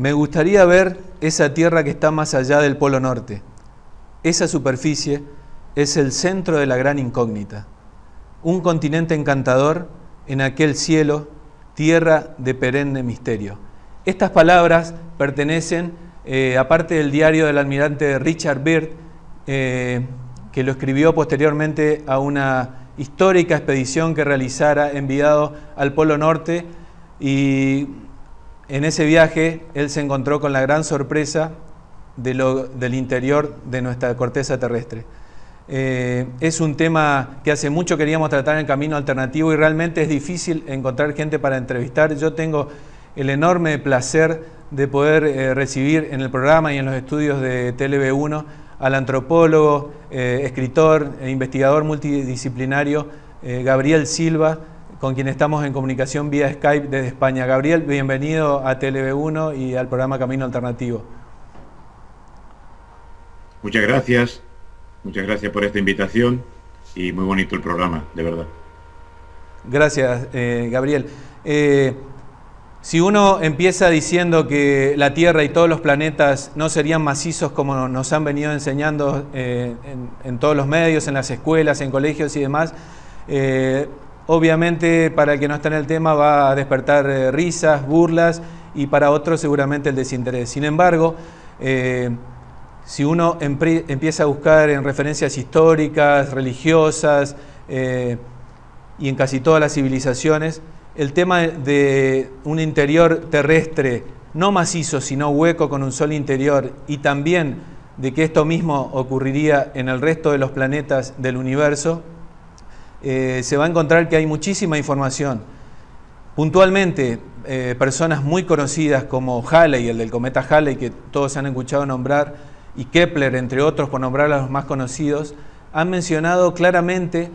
Me gustaría ver esa tierra que está más allá del Polo Norte. Esa superficie es el centro de la gran incógnita. Un continente encantador en aquel cielo, tierra de perenne misterio. Estas palabras pertenecen, aparte del diario del almirante Richard Byrd, que lo escribió posteriormente a una histórica expedición que realizara enviado al Polo Norte, y en ese viaje él se encontró con la gran sorpresa del interior de nuestra corteza terrestre. Es un tema que hace mucho queríamos tratar en el Camino Alternativo y realmente es difícil encontrar gente para entrevistar. Yo tengo el enorme placer de poder recibir en el programa y en los estudios de TLB1 al antropólogo, escritor e investigador multidisciplinario Gabriel Silva, con quien estamos en comunicación vía Skype desde España. Gabriel, bienvenido a TLB1 y al programa Camino Alternativo. Muchas gracias por esta invitación y muy bonito el programa, de verdad. Gracias, Gabriel. Si uno empieza diciendo que la Tierra y todos los planetas no serían macizos como nos han venido enseñando en todos los medios, en las escuelas, en colegios y demás, obviamente para el que no está en el tema va a despertar risas, burlas, y para otros seguramente el desinterés. Sin embargo, si uno empieza a buscar en referencias históricas, religiosas y en casi todas las civilizaciones, el tema de un interior terrestre no macizo sino hueco con un sol interior, y también de que esto mismo ocurriría en el resto de los planetas del universo, se va a encontrar que hay muchísima información. Puntualmente, personas muy conocidas como Halley, el del cometa Halley, que todos han escuchado nombrar, y Kepler, entre otros, por nombrar a los más conocidos, han mencionado claramente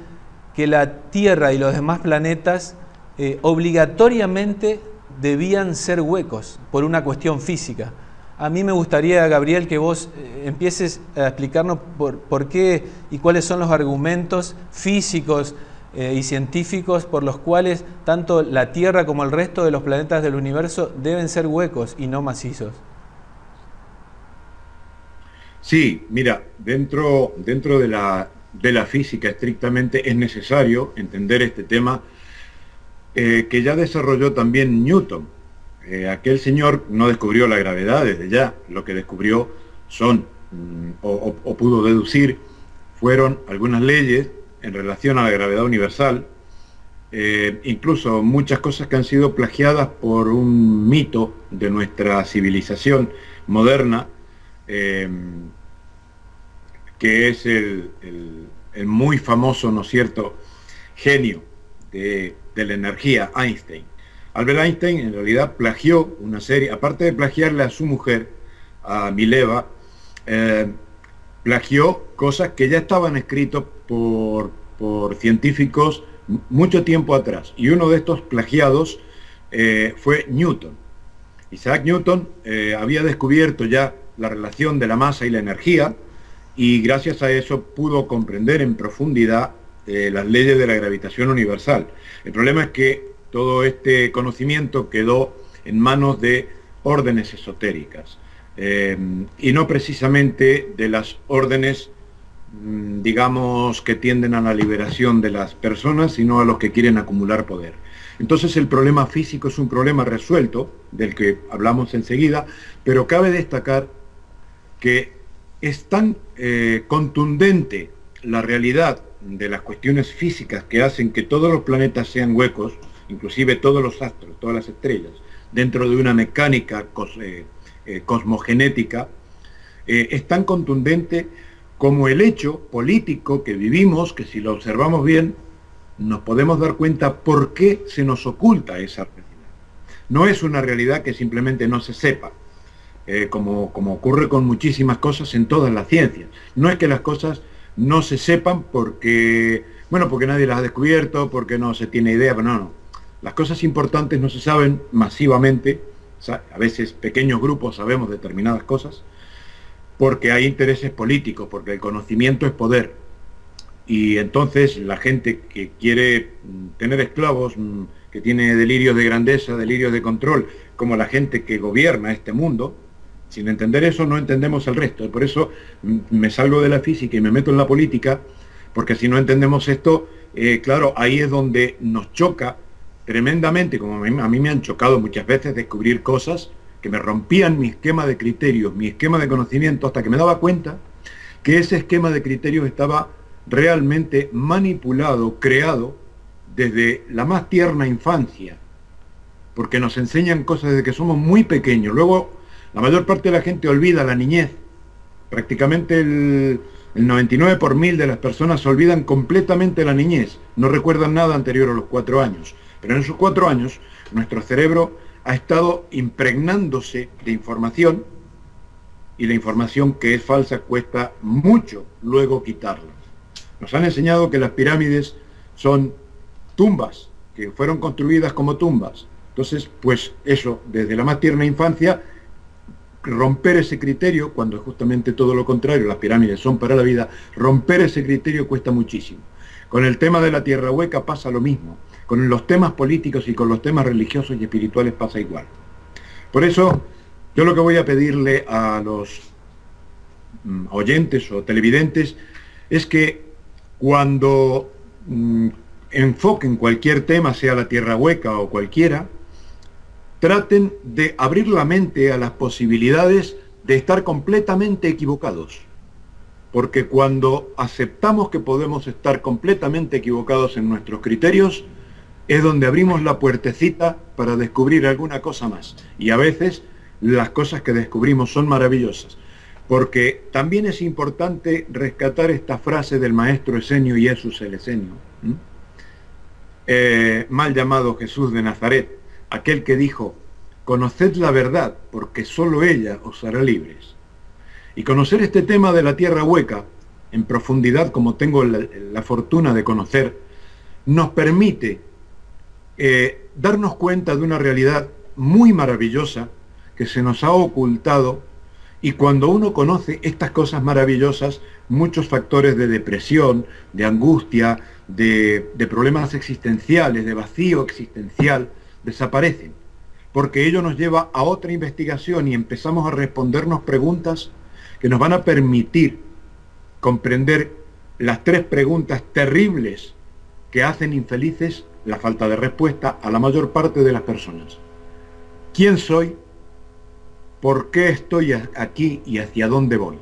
que la Tierra y los demás planetas obligatoriamente debían ser huecos por una cuestión física. A mí me gustaría, Gabriel, que vos empieces a explicarnos por qué y cuáles son los argumentos físicos y científicos por los cuales tanto la Tierra como el resto de los planetas del universo deben ser huecos y no macizos. Sí, mira, dentro de la física estrictamente es necesario entender este tema que ya desarrolló también Newton. Aquel señor no descubrió la gravedad desde ya, lo que descubrió son, o pudo deducir, fueron algunas leyes en relación a la gravedad universal, incluso muchas cosas que han sido plagiadas por un mito de nuestra civilización moderna, que es el muy famoso, ¿no es cierto?, genio de la energía, Einstein. Albert Einstein en realidad plagió una serie, aparte de plagiarle a su mujer, a Mileva, plagió cosas que ya estaban escritas por científicos mucho tiempo atrás, y uno de estos plagiados fue Newton. Isaac Newton había descubierto ya la relación de la masa y la energía, y gracias a eso pudo comprender en profundidad las leyes de la gravitación universal. El problema es que todo este conocimiento quedó en manos de órdenes esotéricas, y no precisamente de las órdenes, digamos, que tienden a la liberación de las personas, sino a los que quieren acumular poder. Entonces el problema físico es un problema resuelto, del que hablamos enseguida, pero cabe destacar que es tan contundente la realidad de las cuestiones físicas que hacen que todos los planetas sean huecos, inclusive todos los astros, todas las estrellas, dentro de una mecánica cosmogenética, es tan contundente como el hecho político que vivimos, que si lo observamos bien, nos podemos dar cuenta por qué se nos oculta esa realidad. No es una realidad que simplemente no se sepa, como ocurre con muchísimas cosas en todas las ciencias. No es que las cosas no se sepan porque nadie las ha descubierto, porque no se tiene idea, pero no. Las cosas importantes no se saben masivamente, a veces pequeños grupos sabemos determinadas cosas, porque hay intereses políticos, porque el conocimiento es poder. y entonces la gente que quiere tener esclavos, que tiene delirios de grandeza, delirios de control, como la gente que gobierna este mundo, sin entender eso no entendemos el resto. Y por eso me salgo de la física y me meto en la política, porque si no entendemos esto, claro, ahí es donde nos choca tremendamente, como a mí me han chocado muchas veces descubrir cosas que me rompían mi esquema de criterios, mi esquema de conocimiento, hasta que me daba cuenta que ese esquema de criterios estaba realmente manipulado, creado desde la más tierna infancia, porque nos enseñan cosas desde que somos muy pequeños. Luego, la mayor parte de la gente olvida la niñez. Prácticamente el 99 por mil de las personas olvidan completamente la niñez, no recuerdan nada anterior a los 4 años. Pero en esos 4 años, nuestro cerebro ha estado impregnándose de información, y la información que es falsa cuesta mucho luego quitarla. Nos han enseñado que las pirámides son tumbas, que fueron construidas como tumbas. Entonces, pues eso, desde la más tierna infancia, romper ese criterio, cuando es justamente todo lo contrario, las pirámides son para la vida, romper ese criterio cuesta muchísimo. Con el tema de la tierra hueca pasa lo mismo, con los temas políticos y con los temas religiosos y espirituales pasa igual. Por eso, yo lo que voy a pedirle a los oyentes o televidentes es que cuando enfoquen cualquier tema, sea la tierra hueca o cualquiera, traten de abrir la mente a las posibilidades de estar completamente equivocados. Porque cuando aceptamos que podemos estar completamente equivocados en nuestros criterios, es donde abrimos la puertecita para descubrir alguna cosa más. Y a veces las cosas que descubrimos son maravillosas. Porque también es importante rescatar esta frase del maestro Esenio y Jesús el Esenio, mal llamado Jesús de Nazaret, aquel que dijo: conoced la verdad, porque sólo ella os hará libres. Y conocer este tema de la tierra hueca, en profundidad, como tengo la fortuna de conocer, nos permite darnos cuenta de una realidad muy maravillosa que se nos ha ocultado, y cuando uno conoce estas cosas maravillosas, muchos factores de depresión, de angustia, de problemas existenciales, de vacío existencial, desaparecen, porque ello nos lleva a otra investigación y empezamos a respondernos preguntas que nos van a permitir comprender las 3 preguntas terribles que hacen infelices la falta de respuesta a la mayor parte de las personas. ¿Quién soy? ¿Por qué estoy aquí y hacia dónde voy?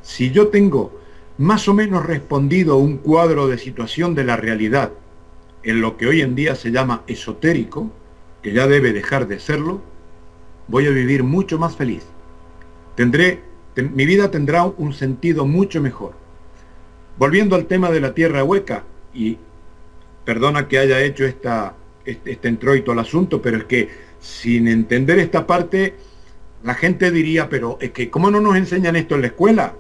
Si yo tengo más o menos respondido un cuadro de situación de la realidad en lo que hoy en día se llama esotérico, que ya debe dejar de serlo, voy a vivir mucho más feliz. Mi vida tendrá un sentido mucho mejor. Volviendo al tema de la tierra hueca, y perdona que haya hecho este introito al asunto, pero es que sin entender esta parte, la gente diría: pero es que ¿cómo no nos enseñan esto en la escuela?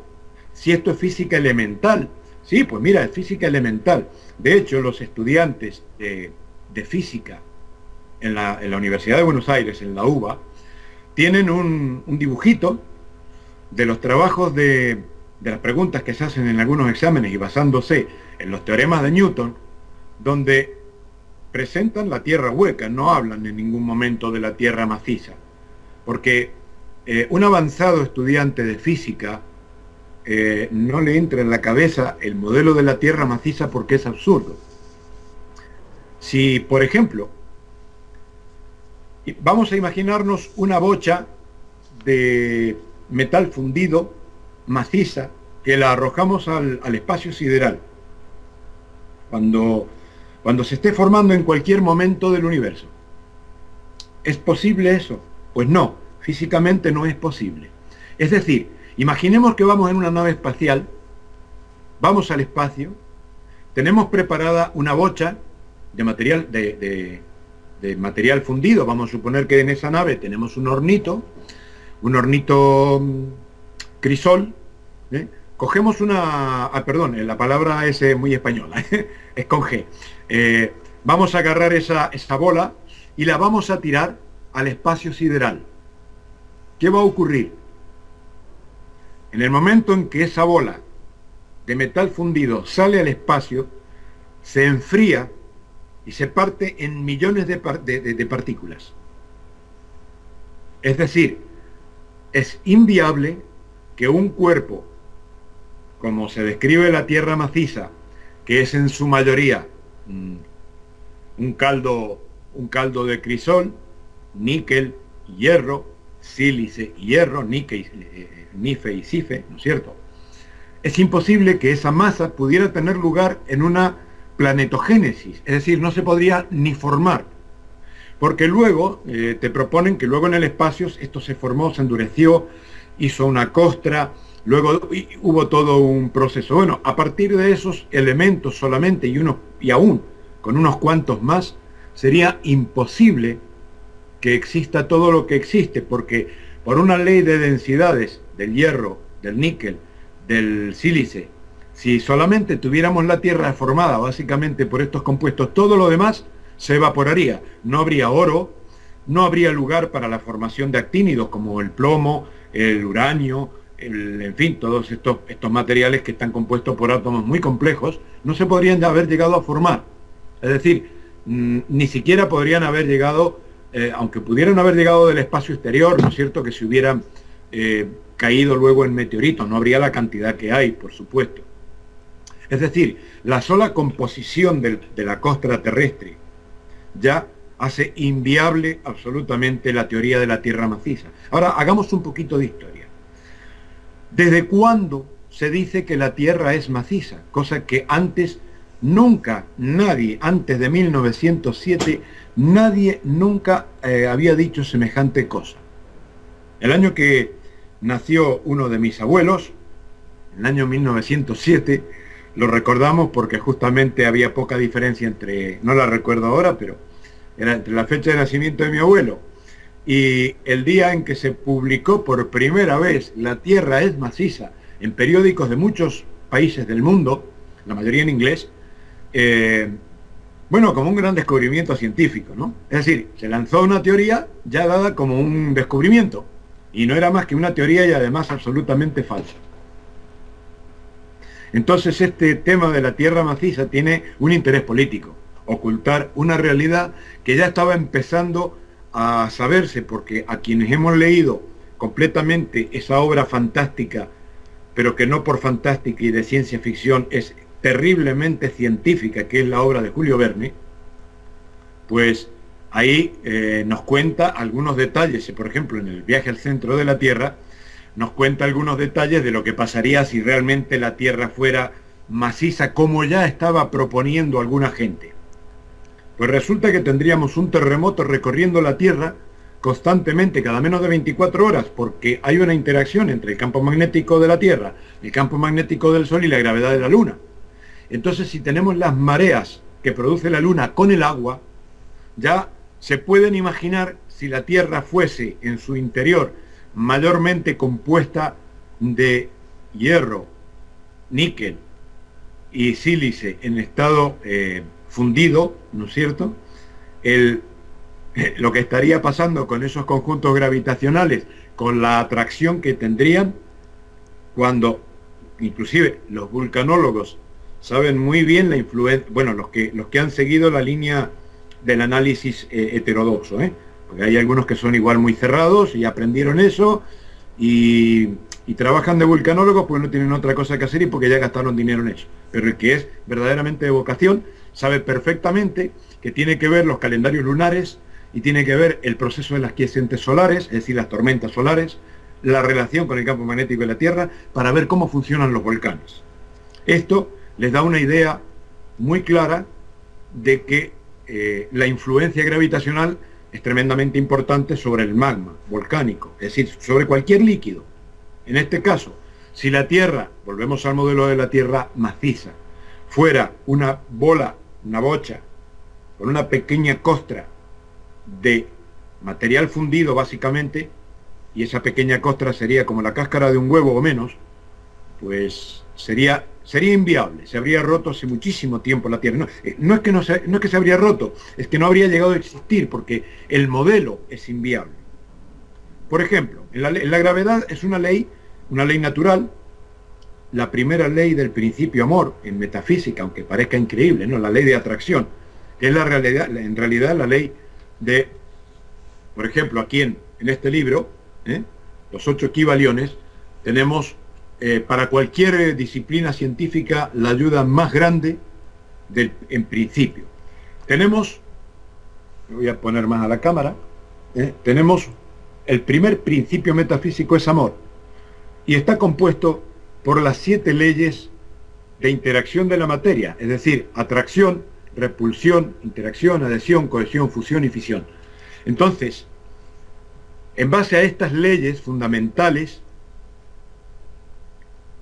Si esto es física elemental. Sí, pues mira, es física elemental. De hecho, los estudiantes de física en la Universidad de Buenos Aires, en la UBA, tienen un dibujito de los trabajos de las preguntas que se hacen en algunos exámenes y basándose en los teoremas de Newton, donde presentan la tierra hueca, no hablan en ningún momento de la tierra maciza, porque un avanzado estudiante de física no le entra en la cabeza el modelo de la tierra maciza, porque es absurdo. Si, por ejemplo, vamos a imaginarnos una bocha de metal fundido, maciza, que la arrojamos al espacio sideral, cuando se esté formando en cualquier momento del universo. ¿Es posible eso? Pues no, físicamente no es posible. Es decir, imaginemos que vamos en una nave espacial, vamos al espacio, tenemos preparada una bocha de material, de material fundido. Vamos a suponer que en esa nave tenemos un hornito crisol, cogemos perdón, la palabra es muy española, es con G. Vamos a agarrar esa bola y la vamos a tirar al espacio sideral. ¿Qué va a ocurrir? En el momento en que esa bola de metal fundido sale al espacio, se enfría y se parte en millones de partículas. Es decir, es inviable que un cuerpo, como se describe la Tierra maciza, que es en su mayoría un caldo de crisol, níquel, hierro, sílice, hierro, níquel, nife y sife, ¿no es cierto? Es imposible que esa masa pudiera tener lugar en una planetogénesis, es decir, no se podría ni formar, porque luego te proponen que luego en el espacio esto se formó, se endureció, hizo una costra, luego hubo todo un proceso. Bueno, a partir de esos elementos solamente y aún con unos cuantos más, sería imposible que exista todo lo que existe, porque por una ley de densidades del hierro, del níquel, del sílice, si solamente tuviéramos la Tierra formada básicamente por estos compuestos, todo lo demás se evaporaría. No habría oro, no habría lugar para la formación de actínidos como el plomo, el uranio, en fin, todos estos materiales que están compuestos por átomos muy complejos, no se podrían haber llegado a formar. Es decir, ni siquiera podrían haber llegado, aunque pudieran haber llegado del espacio exterior, ¿no es cierto?, que se hubieran caído luego en meteoritos, no habría la cantidad que hay, por supuesto. Es decir, la sola composición de la costra terrestre ya hace inviable absolutamente la teoría de la Tierra maciza. Ahora, hagamos un poquito de historia. ¿Desde cuándo se dice que la Tierra es maciza? Cosa que antes nunca, nadie, antes de 1907, nadie nunca había dicho semejante cosa. El año que nació uno de mis abuelos, el año 1907, lo recordamos porque justamente había poca diferencia entre, no la recuerdo ahora, pero era entre la fecha de nacimiento de mi abuelo y el día en que se publicó por primera vez La Tierra es maciza en periódicos de muchos países del mundo, la mayoría en inglés, bueno, como un gran descubrimiento científico, ¿no? Es decir, se lanzó una teoría ya dada como un descubrimiento, y no era más que una teoría y además absolutamente falsa. Entonces este tema de la Tierra maciza tiene un interés político, ocultar una realidad que ya estaba empezando a saberse, porque a quienes hemos leído completamente esa obra fantástica, pero que no por fantástica y de ciencia ficción, es terriblemente científica, que es la obra de Julio Verne, pues ahí nos cuenta algunos detalles. Por ejemplo, en el viaje al centro de la Tierra, nos cuenta algunos detalles de lo que pasaría si realmente la Tierra fuera maciza, como ya estaba proponiendo alguna gente. Pues resulta que tendríamos un terremoto recorriendo la Tierra constantemente, cada menos de 24 horas, porque hay una interacción entre el campo magnético de la Tierra, el campo magnético del Sol y la gravedad de la Luna. Entonces, si tenemos las mareas que produce la Luna con el agua, ya se pueden imaginar si la Tierra fuese en su interior mayormente compuesta de hierro, níquel y sílice en estado fundido, ¿no es cierto? Lo que estaría pasando con esos conjuntos gravitacionales, con la atracción que tendrían, cuando inclusive los vulcanólogos saben muy bien la influencia, bueno, los que han seguido la línea del análisis heterodoxo, porque hay algunos que son igual muy cerrados y aprendieron eso y trabajan de vulcanólogos porque no tienen otra cosa que hacer y porque ya gastaron dinero en eso. Pero el que es verdaderamente de vocación sabe perfectamente que tiene que ver los calendarios lunares y tiene que ver el proceso de las quiescentes solares, es decir, las tormentas solares, la relación con el campo magnético de la Tierra, para ver cómo funcionan los volcanes. Esto les da una idea muy clara de que la influencia gravitacional es tremendamente importante sobre el magma volcánico, es decir, sobre cualquier líquido. En este caso, si la Tierra, volvemos al modelo de la Tierra maciza, fuera una bola, una bocha, con una pequeña costra de material fundido básicamente, y esa pequeña costra sería como la cáscara de un huevo o menos, pues sería inviable, se habría roto hace muchísimo tiempo la Tierra. No es que se habría roto, es que no habría llegado a existir, porque el modelo es inviable. Por ejemplo, la gravedad es una ley natural, la primera ley del principio amor en metafísica, aunque parezca increíble, ¿no? La ley de atracción, que es la realidad, en realidad la ley de, por ejemplo, aquí en este libro, los 8 equivaliones, tenemos para cualquier disciplina científica la ayuda más grande en principio. Tenemos, voy a poner más a la cámara, tenemos el primer principio metafísico es amor, y está compuesto por las 7 leyes de interacción de la materia, es decir, atracción, repulsión, interacción, adhesión, cohesión, fusión y fisión. Entonces, en base a estas leyes fundamentales,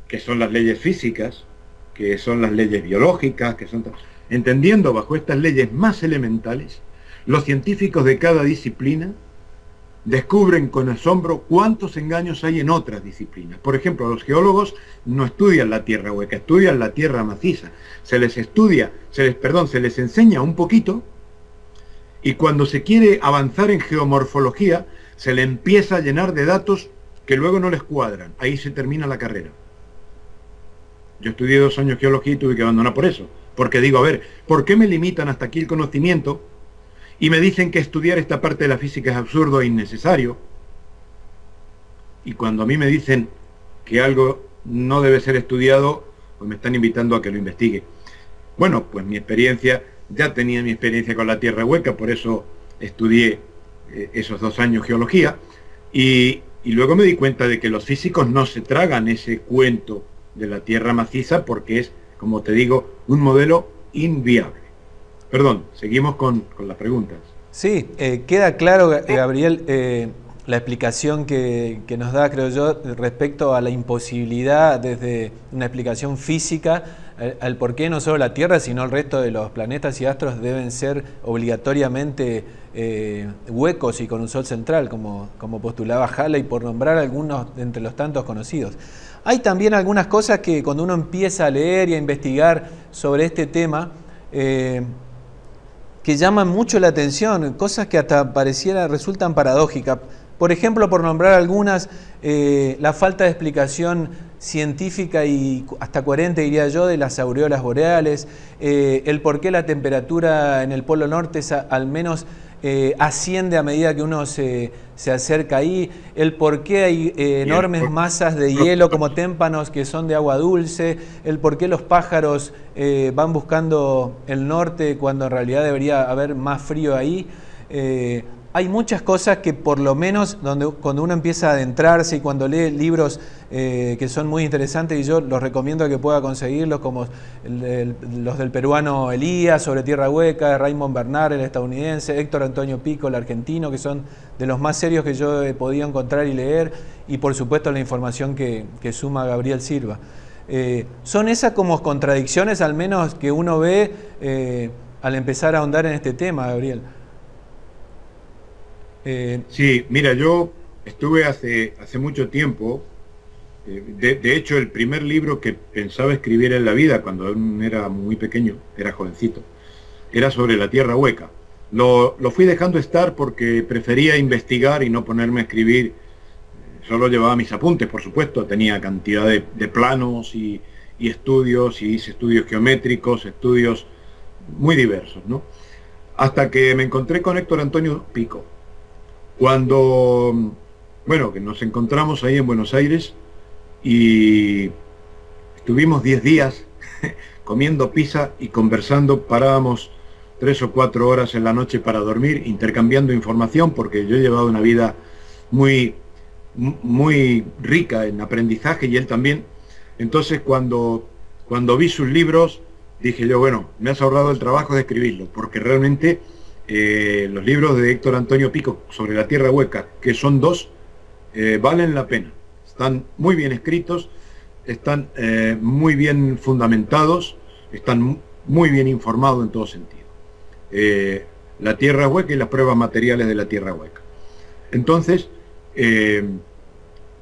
que son las leyes físicas, que son las leyes biológicas, entendiendo bajo estas leyes más elementales, los científicos de cada disciplina descubren con asombro cuántos engaños hay en otras disciplinas. Por ejemplo, los geólogos no estudian la tierra hueca, estudian la tierra maciza. Se les enseña un poquito, y cuando se quiere avanzar en geomorfología, se le empieza a llenar de datos que luego no les cuadran. Ahí se termina la carrera. Yo estudié 2 años geología y tuve que abandonar por eso. Porque digo, a ver, ¿por qué me limitan hasta aquí el conocimiento y me dicen que estudiar esta parte de la física es absurdo e innecesario? Y cuando a mí me dicen que algo no debe ser estudiado, pues me están invitando a que lo investigue. Bueno, pues mi experiencia, ya tenía mi experiencia con la tierra hueca, por eso estudié esos 2 años geología, y luego me di cuenta de que los físicos no se tragan ese cuento de la tierra maciza porque es, como te digo, un modelo inviable. Perdón, seguimos con las preguntas. Sí, queda claro, Gabriel, la explicación que nos da, creo yo, respecto a la imposibilidad desde una explicación física al por qué no solo la Tierra, sino el resto de los planetas y astros deben ser obligatoriamente huecos y con un sol central, como postulaba Halley, por nombrar algunos entre los tantos conocidos. Hay también algunas cosas que cuando uno empieza a leer y a investigar sobre este tema, que llaman mucho la atención, cosas que hasta resultan paradójicas. Por ejemplo, por nombrar algunas, la falta de explicación científica y hasta coherente, diría yo, de las aureolas boreales, el por qué la temperatura en el Polo Norte al menos asciende a medida que uno se acerca ahí, el por qué hay enormes masas de hielo como témpanos que son de agua dulce, el por qué los pájaros van buscando el norte cuando en realidad debería haber más frío ahí. Hay muchas cosas que por lo menos cuando uno empieza a adentrarse y cuando lee libros que son muy interesantes, y yo los recomiendo que pueda conseguirlos, como los del peruano Elías sobre tierra hueca, de Raymond Bernard, el estadounidense, Héctor Antonio Pico, el argentino, que son de los más serios que yo he podido encontrar y leer, y por supuesto la información que suma Gabriel Silva. Son esas como contradicciones al menos que uno ve al empezar a ahondar en este tema, Gabriel. Sí, mira, yo estuve hace mucho tiempo, de hecho el primer libro que pensaba escribir en la vida, cuando aún era muy pequeño, era jovencito, era sobre la tierra hueca. Lo fui dejando estar porque prefería investigar y no ponerme a escribir. Solo llevaba mis apuntes, por supuesto, tenía cantidad de planos y estudios, y hice estudios geométricos, estudios muy diversos, ¿no? Hasta que me encontré con Héctor Antonio Pico. Cuando, bueno, que nos encontramos ahí en Buenos Aires y estuvimos 10 días comiendo pizza y conversando, parábamos 3 o 4 horas en la noche para dormir, intercambiando información, porque yo he llevado una vida muy rica en aprendizaje y él también. Entonces cuando vi sus libros, dije yo, bueno, me has ahorrado el trabajo de escribirlo, porque realmente los libros de Héctor Antonio Pico sobre la tierra hueca, que son 2, valen la pena. Están muy bien escritos, están muy bien fundamentados, están muy bien informados en todo sentido. La tierra hueca y las pruebas materiales de la tierra hueca. Entonces,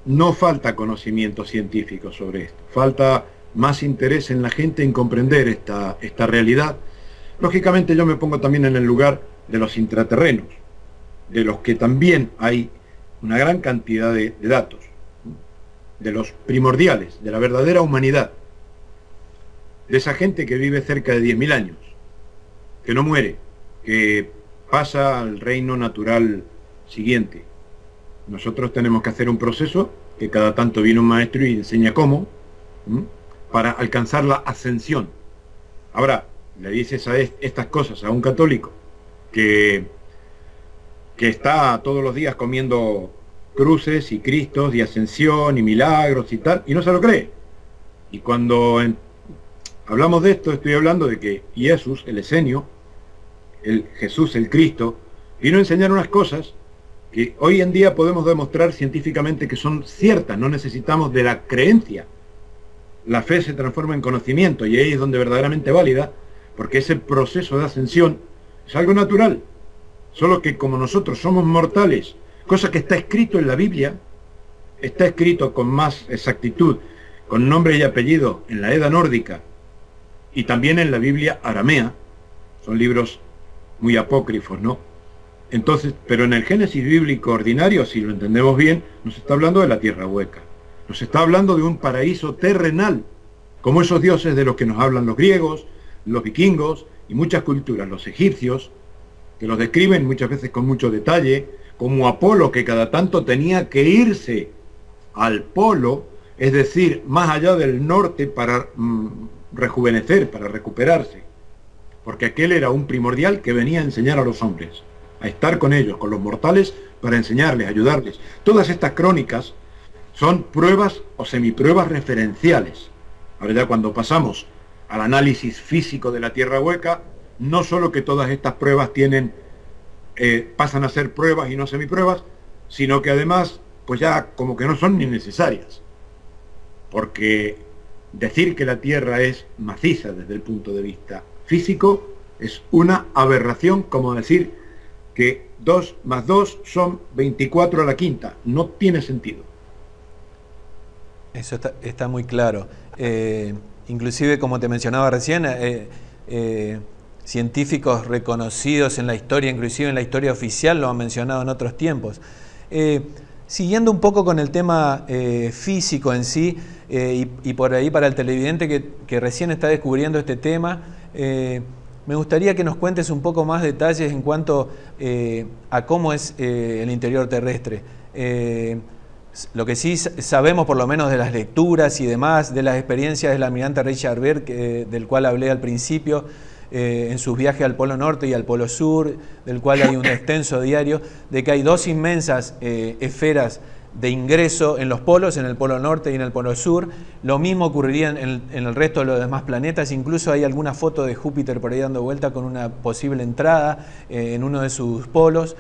no falta conocimiento científico sobre esto, falta más interés en la gente en comprender esta realidad. Lógicamente yo me pongo también en el lugar de los intraterrenos, de los que también hay una gran cantidad de datos. de los primordiales, de la verdadera humanidad, de esa gente que vive cerca de 10.000 años, que no muere, que pasa al reino natural siguiente. Nosotros tenemos que hacer un proceso, que cada tanto viene un maestro y enseña cómo, para alcanzar la ascensión. Ahora, le dices estas cosas a un católico que está todos los días comiendo cruces y cristos y ascensión y milagros y tal, y no se lo cree. Y cuando hablamos de esto, estoy hablando de que Jesús, el Esenio, Jesús, el Cristo, vino a enseñar unas cosas que hoy en día podemos demostrar científicamente que son ciertas. No necesitamos de la creencia. La fe se transforma en conocimiento, y ahí es donde verdaderamente válida, porque ese proceso de ascensión es algo natural. Solo que como nosotros somos mortales, cosa que está escrito en la Biblia, está escrito con más exactitud, con nombre y apellido en la Edda nórdica y también en la Biblia aramea. Son libros muy apócrifos, ¿no? Entonces, pero en el Génesis bíblico ordinario, si lo entendemos bien, nos está hablando de la tierra hueca. Nos está hablando de un paraíso terrenal, como esos dioses de los que nos hablan los griegos, los vikingos y muchas culturas, los egipcios, que los describen muchas veces con mucho detalle, como Apolo, que cada tanto tenía que irse al polo, es decir, más allá del norte para rejuvenecer, para recuperarse, porque aquel era un primordial que venía a enseñar a los hombres, a estar con ellos, con los mortales, para enseñarles, ayudarles. Todas estas crónicas son pruebas o semipruebas referenciales. Ahora ya cuando pasamos al análisis físico de la tierra hueca, no solo que todas estas pruebas pasan a ser pruebas y no semipruebas, sino que además, pues ya como que no son ni necesarias. Porque decir que la Tierra es maciza desde el punto de vista físico es una aberración, como decir que 2 más 2 son 24 a la quinta. No tiene sentido. Eso está muy claro. Inclusive, como te mencionaba recién, científicos reconocidos en la historia, inclusive en la historia oficial, lo han mencionado en otros tiempos. Siguiendo un poco con el tema físico en sí, y por ahí para el televidente que recién está descubriendo este tema, me gustaría que nos cuentes un poco más detalles en cuanto a cómo es el interior terrestre. Lo que sí sabemos, por lo menos de las lecturas y demás, de las experiencias del almirante Richard Byrd, del cual hablé al principio, en sus viajes al Polo Norte y al Polo Sur, del cual hay un extenso diario, de que hay dos inmensas esferas de ingreso en los polos, en el Polo Norte y en el Polo Sur. Lo mismo ocurriría en el resto de los demás planetas. Incluso hay alguna foto de Júpiter por ahí dando vuelta con una posible entrada en uno de sus polos.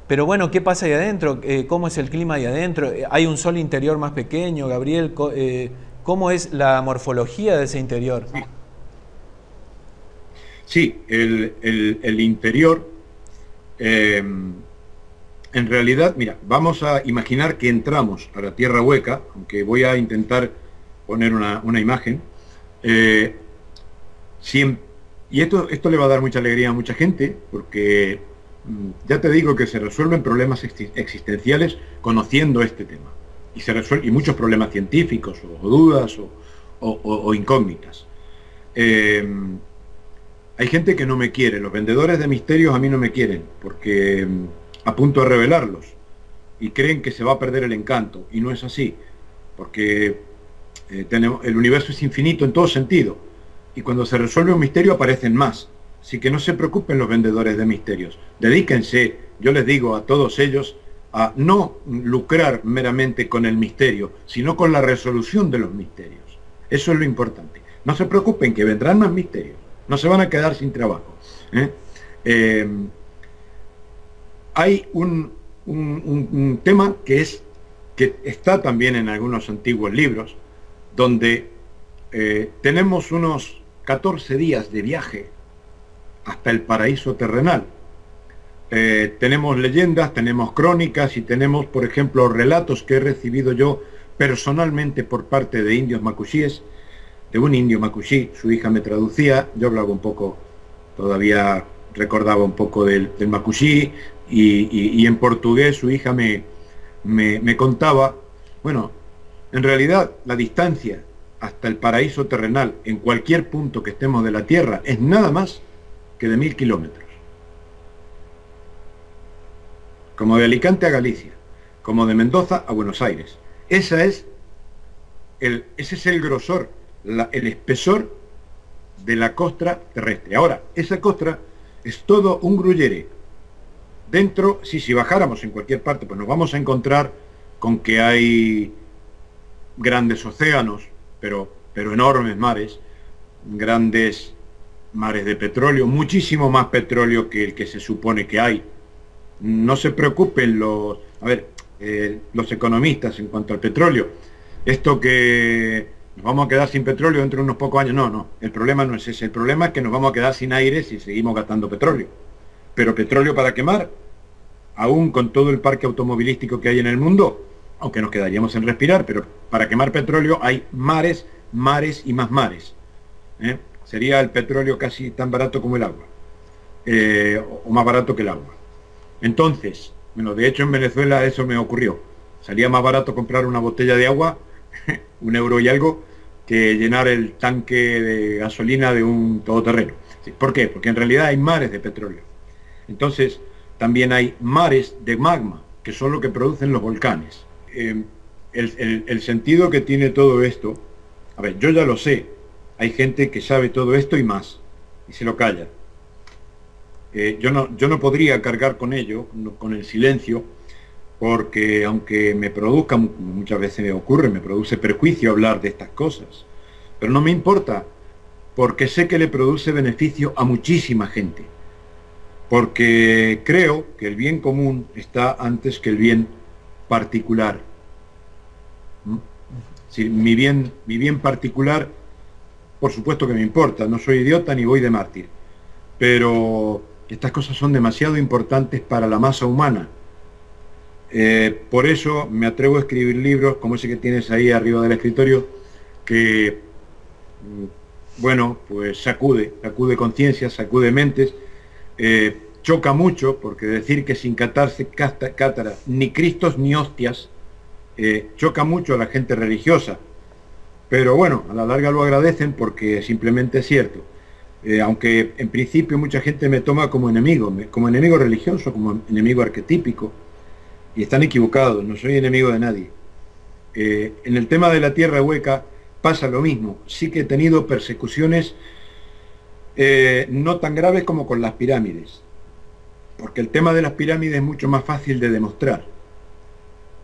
Pero bueno, ¿qué pasa ahí adentro? ¿Cómo es el clima ahí adentro? ¿Hay un sol interior más pequeño, Gabriel? ¿Cómo es la morfología de ese interior? Sí, el interior, en realidad, mira, vamos a imaginar que entramos a la tierra hueca, aunque voy a intentar poner una imagen, y esto le va a dar mucha alegría a mucha gente, porque ya te digo que se resuelven problemas existenciales conociendo este tema, y muchos problemas científicos, o dudas, o incógnitas. Hay gente que no me quiere, los vendedores de misterios a mí no me quieren, porque apunto a revelarlos, y creen que se va a perder el encanto, y no es así, porque el universo es infinito en todo sentido, y cuando se resuelve un misterio aparecen más. Así que no se preocupen los vendedores de misterios, dedíquense, yo les digo a todos ellos, a no lucrar meramente con el misterio, sino con la resolución de los misterios. Eso es lo importante. No se preocupen, que vendrán más misterios, no se van a quedar sin trabajo. Hay un tema que está también en algunos antiguos libros, donde tenemos unos 14 días de viaje hasta el paraíso terrenal. Tenemos leyendas, tenemos crónicas y tenemos, por ejemplo, relatos que he recibido yo personalmente por parte de indios macushíes, de un indio macushí. Su hija me traducía, yo hablaba un poco, todavía recordaba un poco del macushí, y en portugués su hija me contaba Bueno, en realidad la distancia hasta el paraíso terrenal en cualquier punto que estemos de la Tierra es nada más que de 1000 kilómetros. Como de Alicante a Galicia, como de Mendoza a Buenos Aires. Ese es el grosor, el espesor de la costra terrestre. Ahora, esa costra es todo un gruyere. Dentro, si bajáramos en cualquier parte, pues nos vamos a encontrar con que hay grandes océanos, pero enormes mares, grandes mares de petróleo, muchísimo más petróleo que el que se supone que hay. No se preocupen los economistas en cuanto al petróleo. Esto que nos vamos a quedar sin petróleo dentro de unos pocos años, no. El problema no es ese. El problema es que nos vamos a quedar sin aire si seguimos gastando petróleo. Pero petróleo para quemar, aún con todo el parque automovilístico que hay en el mundo, aunque nos quedaríamos en respirar, pero para quemar petróleo hay mares, mares y más mares. Sería el petróleo casi tan barato como el agua, o más barato que el agua. Entonces, bueno, de hecho en Venezuela eso me ocurrió. Salía más barato comprar una botella de agua, €1 y algo, que llenar el tanque de gasolina de un todoterreno. ¿Por qué? Porque en realidad hay mares de petróleo. Entonces, también hay mares de magma, que son lo que producen los volcanes. El sentido que tiene todo esto, a ver, yo ya lo sé, hay gente que sabe todo esto y más, y se lo calla. Yo no podría cargar con ello, con el silencio, porque aunque me produzca, muchas veces me ocurre, me produce perjuicio hablar de estas cosas, pero no me importa, porque sé que le produce beneficio a muchísima gente, porque creo que el bien común está antes que el bien particular. Si mi bien particular, por supuesto que me importa, no soy idiota ni voy de mártir, pero estas cosas son demasiado importantes para la masa humana. Por eso me atrevo a escribir libros como ese que tienes ahí arriba del escritorio, que, bueno, pues sacude conciencias, sacude mentes, choca mucho, porque decir que sin catarse cátara, ni cristos ni hostias, choca mucho a la gente religiosa, pero bueno, a la larga lo agradecen porque simplemente es cierto. Aunque en principio mucha gente me toma como enemigo religioso, como enemigo arquetípico, y están equivocados, no soy enemigo de nadie. En el tema de la tierra hueca pasa lo mismo. Sí que he tenido persecuciones no tan graves como con las pirámides, porque el tema de las pirámides es mucho más fácil de demostrar.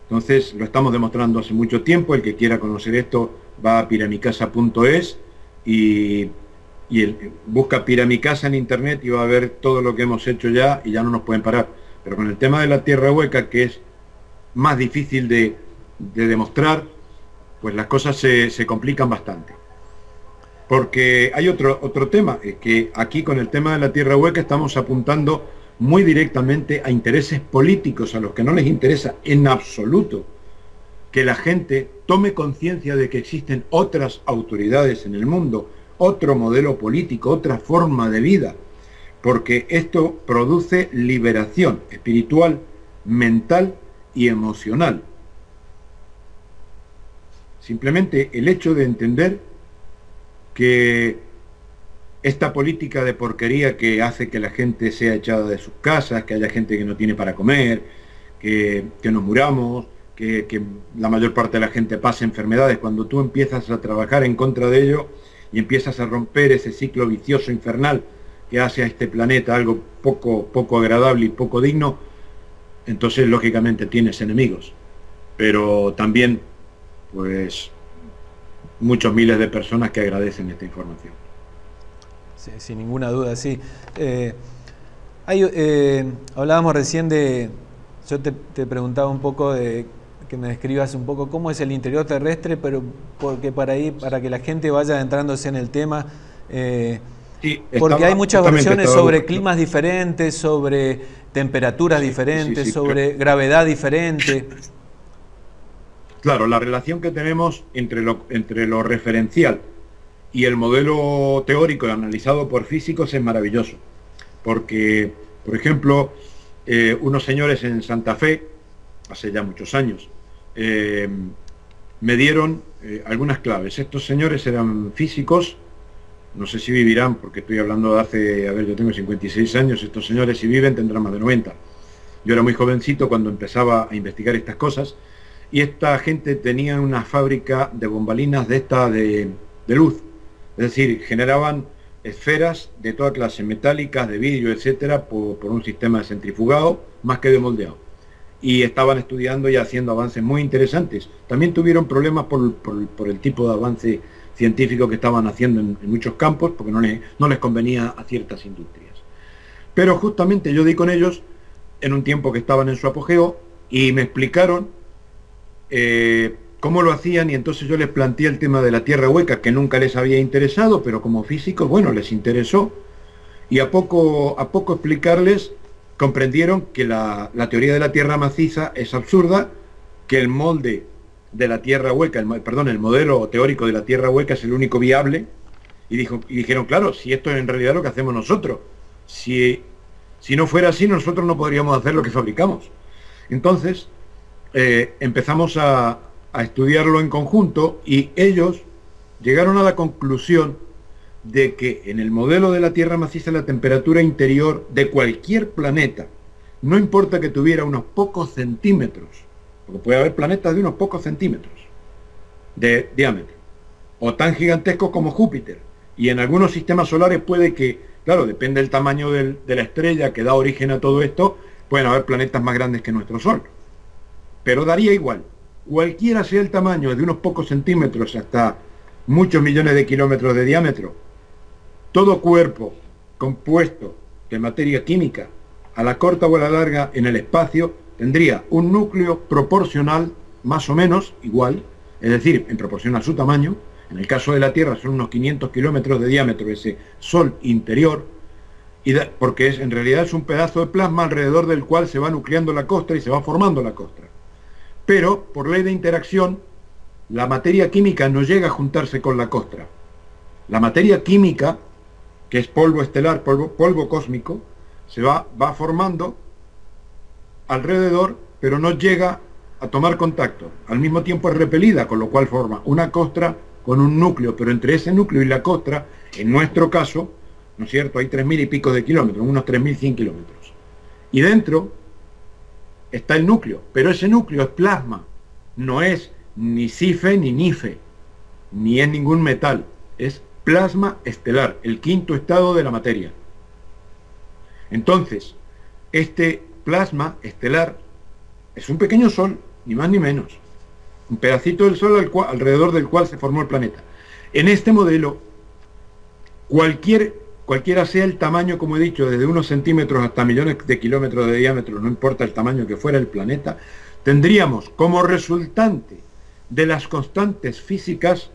Entonces lo estamos demostrando hace mucho tiempo. El que quiera conocer esto va a piramicasa.es y busca Piramicasa en internet y va a ver todo lo que hemos hecho ya y ya no nos pueden parar. Pero con el tema de la tierra hueca, que es más difícil de demostrar, pues las cosas se complican bastante. Porque hay otro tema, es que aquí con el tema de la tierra hueca estamos apuntando muy directamente a intereses políticos a los que no les interesa en absoluto que la gente tome conciencia de que existen otras autoridades en el mundo, otro modelo político, otra forma de vida, porque esto produce liberación espiritual, mental y emocional. Simplemente el hecho de entender que esta política de porquería que hace que la gente sea echada de sus casas, que haya gente que no tiene para comer, que nos muramos, que la mayor parte de la gente pase enfermedades, cuando tú empiezas a trabajar en contra de ello y empiezas a romper ese ciclo vicioso infernal que hace a este planeta algo poco agradable y poco digno, entonces lógicamente tienes enemigos, pero también pues muchos miles de personas que agradecen esta información. Sí, sin ninguna duda, sí. Hablábamos recién yo te preguntaba un poco de que me describas un poco cómo es el interior terrestre, pero porque para que la gente vaya adentrándose en el tema, porque hay muchas versiones sobre climas diferentes, sobre temperaturas diferentes, sobre gravedad diferente. Claro, la relación que tenemos entre lo referencial y el modelo teórico analizado por físicos es maravilloso, porque, por ejemplo, unos señores en Santa Fe, hace ya muchos años, me dieron algunas claves. Estos señores eran físicos, no sé si vivirán, porque estoy hablando de hace, a ver, yo tengo 56 años, estos señores si viven tendrán más de 90. Yo era muy jovencito cuando empezaba a investigar estas cosas, y esta gente tenía una fábrica de bombalinas de luz, es decir, generaban esferas de toda clase, metálicas, de vidrio, etcétera, por un sistema de centrifugado más que de moldeado. Y estaban estudiando y haciendo avances muy interesantes. También tuvieron problemas por el tipo de avance científico que estaban haciendo en muchos campos, porque no les convenía a ciertas industrias. Pero justamente yo di con ellos en un tiempo que estaban en su apogeo y me explicaron cómo lo hacían, y entonces yo les planteé el tema de la tierra hueca, que nunca les había interesado, pero como físicos, bueno, les interesó, y a poco explicarles, comprendieron que la teoría de la tierra maciza es absurda, que el molde de la tierra hueca, el modelo teórico de la tierra hueca es el único viable, y dijeron, claro, si esto es en realidad lo que hacemos nosotros, si no fuera así, nosotros no podríamos hacer lo que fabricamos. Entonces, empezamos a estudiarlo en conjunto, y ellos llegaron a la conclusión de que en el modelo de la tierra maciza la temperatura interior de cualquier planeta, no importa que tuviera unos pocos centímetros, porque puede haber planetas de unos pocos centímetros de diámetro, o tan gigantescos como Júpiter, y en algunos sistemas solares puede que, claro, depende del tamaño de la estrella que da origen a todo esto, pueden haber planetas más grandes que nuestro Sol, pero daría igual, cualquiera sea el tamaño, de unos pocos centímetros hasta muchos millones de kilómetros de diámetro, todo cuerpo compuesto de materia química, a la corta o a la larga en el espacio, tendría un núcleo proporcional más o menos igual, es decir, en proporción a su tamaño. En el caso de la Tierra son unos 500 kilómetros de diámetro ese Sol interior, porque en realidad es un pedazo de plasma alrededor del cual se va nucleando la costra y se va formando la costra. Pero, por ley de interacción, la materia química no llega a juntarse con la costra. La materia química, que es polvo estelar, polvo cósmico, se va formando alrededor, pero no llega a tomar contacto. Al mismo tiempo es repelida, con lo cual forma una costra con un núcleo, pero entre ese núcleo y la costra, en nuestro caso, ¿no es cierto?, hay 3.000 y pico de kilómetros, unos 3.100 kilómetros. Y dentro está el núcleo, pero ese núcleo es plasma, no es ni CIFE ni NIFE, ni es ningún metal, es plasma estelar, el quinto estado de la materia. Entonces, este plasma estelar es un pequeño sol, ni más ni menos, un pedacito del sol alrededor del cual se formó el planeta. En este modelo, cualquiera sea el tamaño, como he dicho, desde unos centímetros hasta millones de kilómetros de diámetro, no importa el tamaño que fuera el planeta, tendríamos como resultante de las constantes físicas,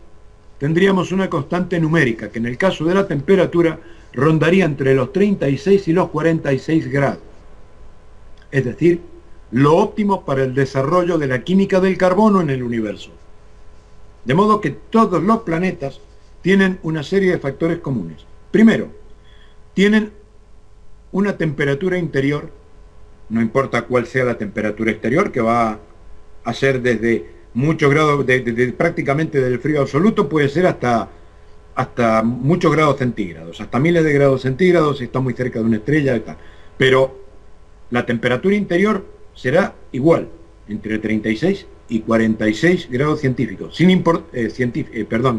tendríamos una constante numérica, que en el caso de la temperatura rondaría entre los 36 y los 46 grados. Es decir, lo óptimo para el desarrollo de la química del carbono en el universo. De modo que todos los planetas tienen una serie de factores comunes. Primero, tienen una temperatura interior, no importa cuál sea la temperatura exterior, que va a ser desde muchos grados, prácticamente del frío absoluto, puede ser hasta muchos grados centígrados, hasta miles de grados centígrados si está muy cerca de una estrella y tal. Pero la temperatura interior será igual, entre 36 y 46 grados científicos,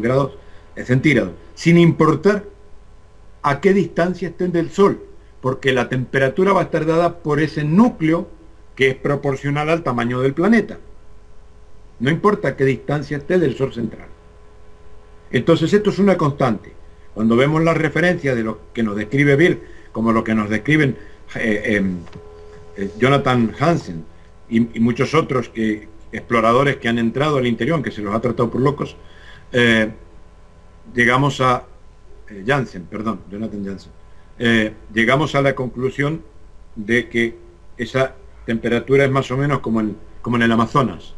grados centígrados, sin importar a qué distancia estén del Sol, porque la temperatura va a estar dada por ese núcleo que es proporcional al tamaño del planeta. No importa a qué distancia esté del Sol central. Entonces esto es una constante. Cuando vemos las referencias de lo que nos describe Bird, como lo que nos describen Jonathan Hansen y muchos otros exploradores que han entrado al interior, aunque se los ha tratado por locos, llegamos a Jonathan Jansen, llegamos a la conclusión de que esa temperatura es más o menos como en el Amazonas,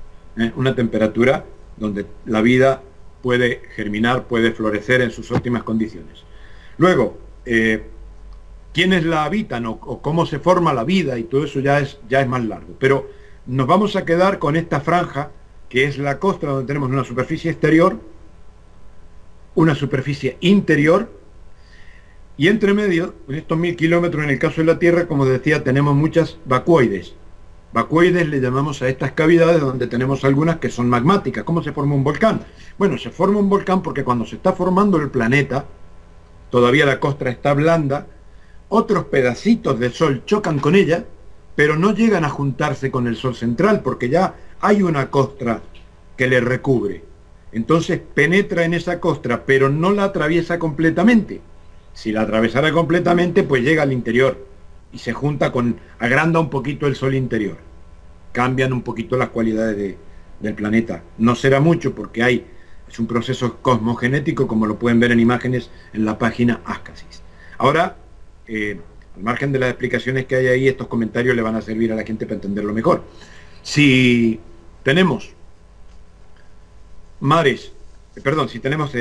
una temperatura donde la vida puede germinar, puede florecer en sus óptimas condiciones. Luego, quiénes la habitan o cómo se forma la vida y todo eso ya es más largo, pero nos vamos a quedar con esta franja que es la costra, donde tenemos una superficie exterior, una superficie interior, y entre medio, en estos 1000 kilómetros, en el caso de la Tierra, como decía, tenemos muchas vacuoides. Vacuoides le llamamos a estas cavidades donde tenemos algunas que son magmáticas. ¿Cómo se forma un volcán? Bueno, se forma un volcán porque cuando se está formando el planeta, todavía la costra está blanda, otros pedacitos de sol chocan con ella, pero no llegan a juntarse con el sol central porque ya hay una costra que le recubre. Entonces penetra en esa costra, pero no la atraviesa completamente. Si la atravesara completamente, pues llega al interior y se junta agranda un poquito el sol interior. Cambian un poquito las cualidades del planeta. No será mucho porque es un proceso cosmogenético, como lo pueden ver en imágenes en la página Ascasis. Ahora, al margen de las explicaciones que hay ahí, estos comentarios le van a servir a la gente para entenderlo mejor. Si tenemos mares, si tenemos,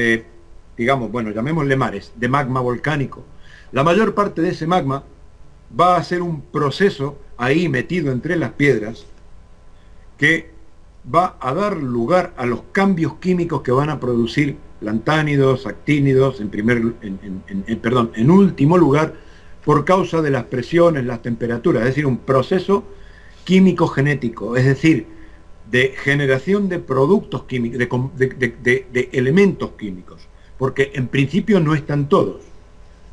digamos, bueno, llamémosle mares, de magma volcánico, la mayor parte de ese magma va a ser un proceso ahí metido entre las piedras que va a dar lugar a los cambios químicos que van a producir lantánidos, actínidos, en último lugar, por causa de las presiones, las temperaturas, es decir, un proceso químico genético, es decir, de generación de productos químicos, de elementos químicos, porque en principio no están todos,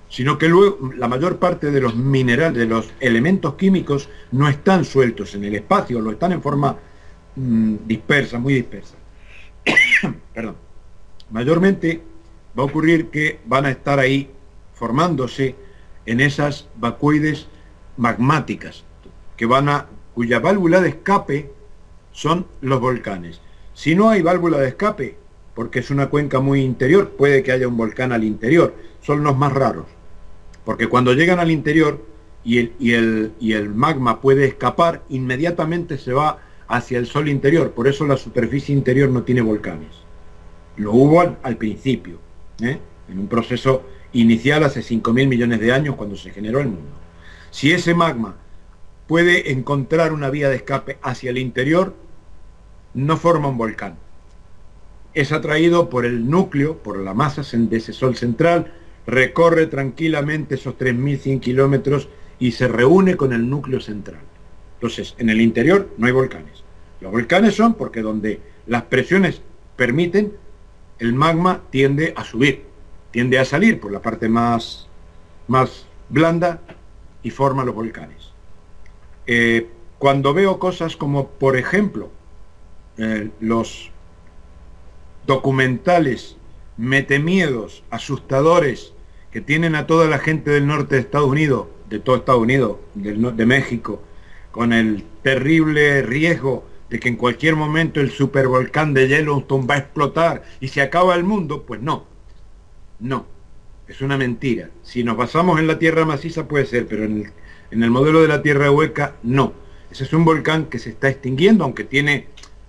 sino que luego la mayor parte de los minerales, de los elementos químicos, no están sueltos en el espacio, lo están en forma dispersa, muy dispersa. Perdón. Mayormente va a ocurrir que van a estar ahí formándose en esas vacuoides magmáticas, cuya válvula de escape son los volcanes. Si no hay válvula de escape, porque es una cuenca muy interior, puede que haya un volcán al interior, son los más raros, porque cuando llegan al interior y el magma puede escapar, inmediatamente se va hacia el sol interior, por eso la superficie interior no tiene volcanes. Lo hubo al principio, en un proceso inicial hace 5.000 millones de años cuando se generó el mundo. Si ese magma puede encontrar una vía de escape hacia el interior, no forma un volcán. Es atraído por el núcleo, por la masa de ese sol central, recorre tranquilamente esos 3.100 kilómetros y se reúne con el núcleo central. Entonces, en el interior no hay volcanes. Los volcanes son porque donde las presiones permiten, el magma tiende a subir, tiende a salir por la parte más blanda y forma los volcanes. Cuando veo cosas como, por ejemplo, los documentales metemiedos, asustadores, que tienen a toda la gente del norte de Estados Unidos, de todo Estados Unidos, de México, con el terrible riesgo de que en cualquier momento el supervolcán de Yellowstone va a explotar y se acaba el mundo, pues no, es una mentira. Si nos basamos en la tierra maciza puede ser, pero en el modelo de la tierra hueca, no. Ese es un volcán que se está extinguiendo, aunque tiene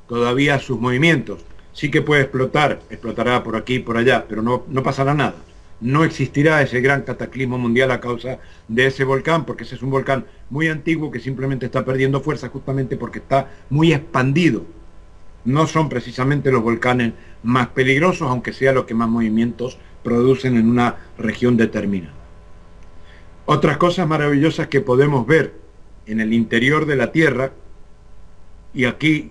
todavía sus movimientos. Sí que puede explotar, explotará por aquí y por allá, pero no pasará nada. No existirá ese gran cataclismo mundial a causa de ese volcán, porque ese es un volcán muy antiguo que simplemente está perdiendo fuerza justamente porque está muy expandido. No son precisamente los volcanes más peligrosos, aunque sea los que más movimientos producen en una región determinada. Otras cosas maravillosas que podemos ver en el interior de la Tierra, y aquí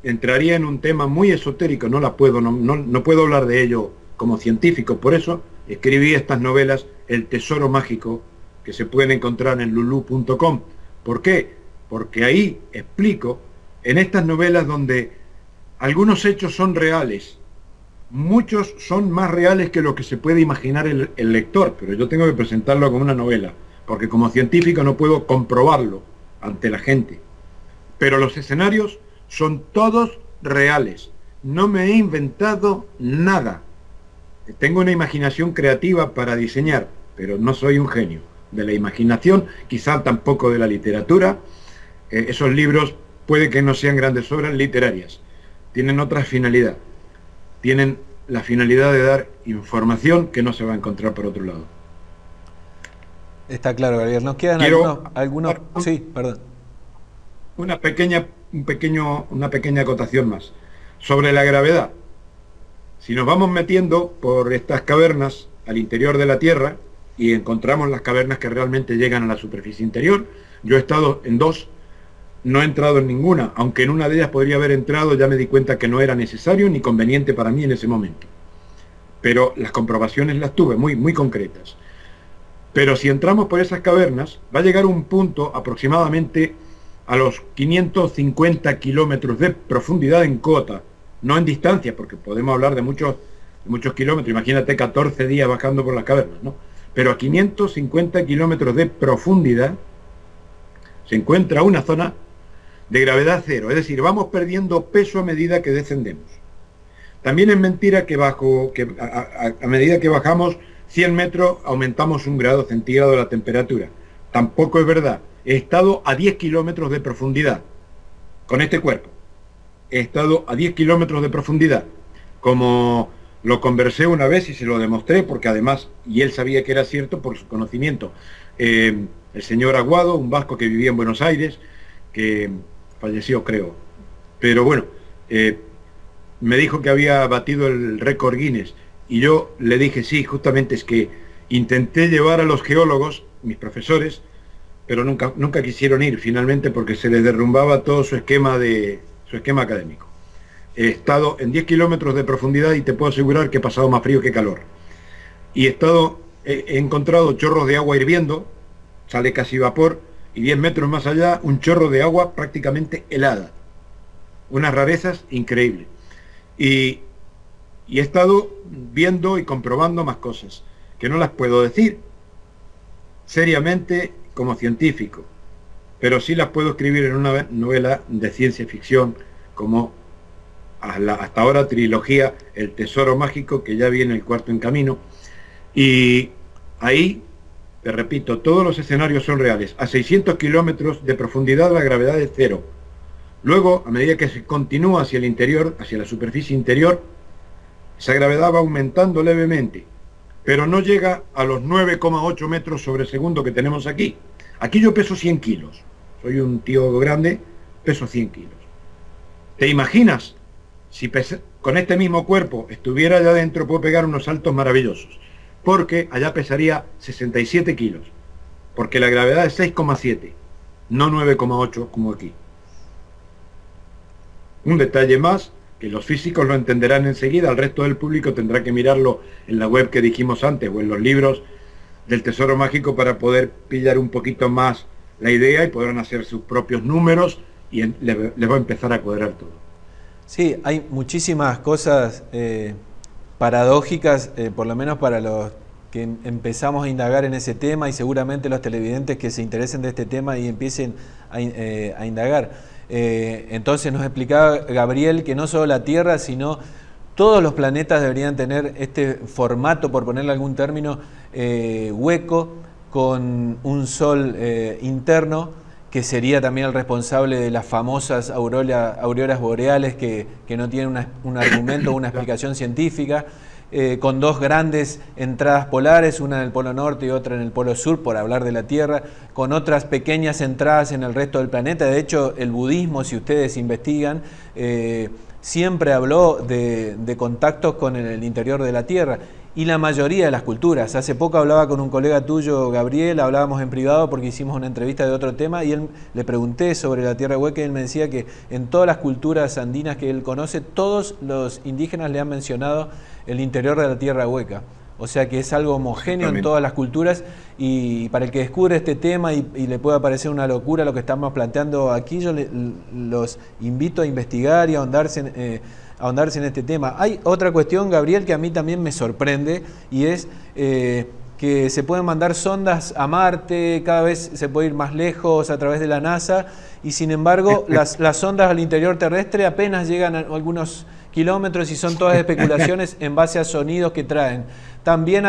entraría en un tema muy esotérico, no puedo hablar de ello como científico, por eso escribí estas novelas, El Tesoro Mágico, que se pueden encontrar en lulu.com. ¿Por qué? Porque ahí explico, en estas novelas donde algunos hechos son reales, muchos son más reales que lo que se puede imaginar el lector, pero yo tengo que presentarlo como una novela, porque como científico no puedo comprobarlo ante la gente. Pero los escenarios son todos reales. No me he inventado nada. Tengo una imaginación creativa para diseñar, pero no soy un genio de la imaginación, quizá tampoco de la literatura. Esos libros puede que no sean grandes obras literarias. Tienen otra finalidad. Tienen la finalidad de dar información que no se va a encontrar por otro lado. Está claro, Gabriel. Nos quedan algunos... Sí, perdón. Una pequeña acotación más. sobre la gravedad. Si nos vamos metiendo por estas cavernas al interior de la Tierra y encontramos las cavernas que realmente llegan a la superficie interior, yo he estado en dos, no he entrado en ninguna, aunque en una de ellas podría haber entrado, ya me di cuenta que no era necesario ni conveniente para mí en ese momento. Pero las comprobaciones las tuve muy concretas. Pero si entramos por esas cavernas, va a llegar un punto aproximadamente a los 550 kilómetros de profundidad en cota, no en distancia, porque podemos hablar de muchos kilómetros, imagínate 14 días bajando por las cavernas, ¿no? Pero a 550 kilómetros de profundidad se encuentra una zona de gravedad cero, es decir, vamos perdiendo peso a medida que descendemos. También es mentira que a medida que bajamos 100 metros aumentamos 1 grado centígrado de la temperatura. Tampoco es verdad. He estado a 10 kilómetros de profundidad con este cuerpo. He estado a 10 kilómetros de profundidad. Como lo conversé una vez y se lo demostré, porque además, y él sabía que era cierto por su conocimiento, el señor Aguado, un vasco que vivía en Buenos Aires, que falleció creo, pero bueno, me dijo que había batido el récord Guinness, y yo le dije sí, justamente es que intenté llevar a los geólogos, mis profesores, pero nunca quisieron ir finalmente porque se les derrumbaba todo su esquema académico. He estado en 10 kilómetros de profundidad y te puedo asegurar que he pasado más frío que calor. Y he encontrado chorros de agua hirviendo, sale casi vapor, y 10 metros más allá un chorro de agua prácticamente helada. Unas rarezas increíbles. Y he estado viendo y comprobando más cosas, que no las puedo decir seriamente como científico, pero sí las puedo escribir en una novela de ciencia ficción, como hasta ahora trilogía El Tesoro Mágico, que ya viene el 4º en camino. Y ahí, te repito, todos los escenarios son reales. A 600 kilómetros de profundidad la gravedad es cero. Luego, a medida que se continúa hacia el interior, hacia la superficie interior, esa gravedad va aumentando levemente, pero no llega a los 9,8 metros sobre segundo que tenemos aquí. Aquí yo peso 100 kilos. Soy un tío grande, peso 100 kilos. ¿Te imaginas? Si con este mismo cuerpo estuviera allá adentro, puedo pegar unos saltos maravillosos, porque allá pesaría 67 kilos, porque la gravedad es 6,7, no 9,8 como aquí. Un detalle más, que los físicos lo entenderán enseguida, el resto del público tendrá que mirarlo en la web que dijimos antes, o en los libros del Tesoro Mágico, para poder pillar un poquito más la idea y podrán hacer sus propios números y les va a empezar a cuadrar todo. Sí, hay muchísimas cosas paradójicas, por lo menos para los que empezamos a indagar en ese tema, y seguramente los televidentes que se interesen de este tema y empiecen a indagar. Entonces nos explicaba Gabriel que no solo la Tierra, sino todos los planetas deberían tener este formato, por ponerle algún término, hueco, con un sol interno, que sería también el responsable de las famosas auroras boreales que no tienen un argumento o una explicación científica, con dos grandes entradas polares, una en el polo norte y otra en el polo sur, por hablar de la Tierra, con otras pequeñas entradas en el resto del planeta. De hecho, el budismo, si ustedes investigan, siempre habló de contactos con el interior de la Tierra. Y la mayoría de las culturas. Hace poco hablaba con un colega tuyo, Gabriel, hablábamos en privado porque hicimos una entrevista de otro tema, y él le pregunté sobre la Tierra hueca y él me decía que en todas las culturas andinas que él conoce, todos los indígenas le han mencionado el interior de la Tierra hueca. O sea que es algo homogéneo en todas las culturas, y para el que descubre este tema y le pueda parecer una locura lo que estamos planteando aquí, yo los invito a investigar y a ahondarse en este tema. Hay otra cuestión, Gabriel, que a mí también me sorprende, y es que se pueden mandar sondas a Marte, cada vez se puede ir más lejos a través de la NASA, y sin embargo las sondas al interior terrestre apenas llegan a algunos kilómetros y son todas especulaciones en base a sonidos que traen. También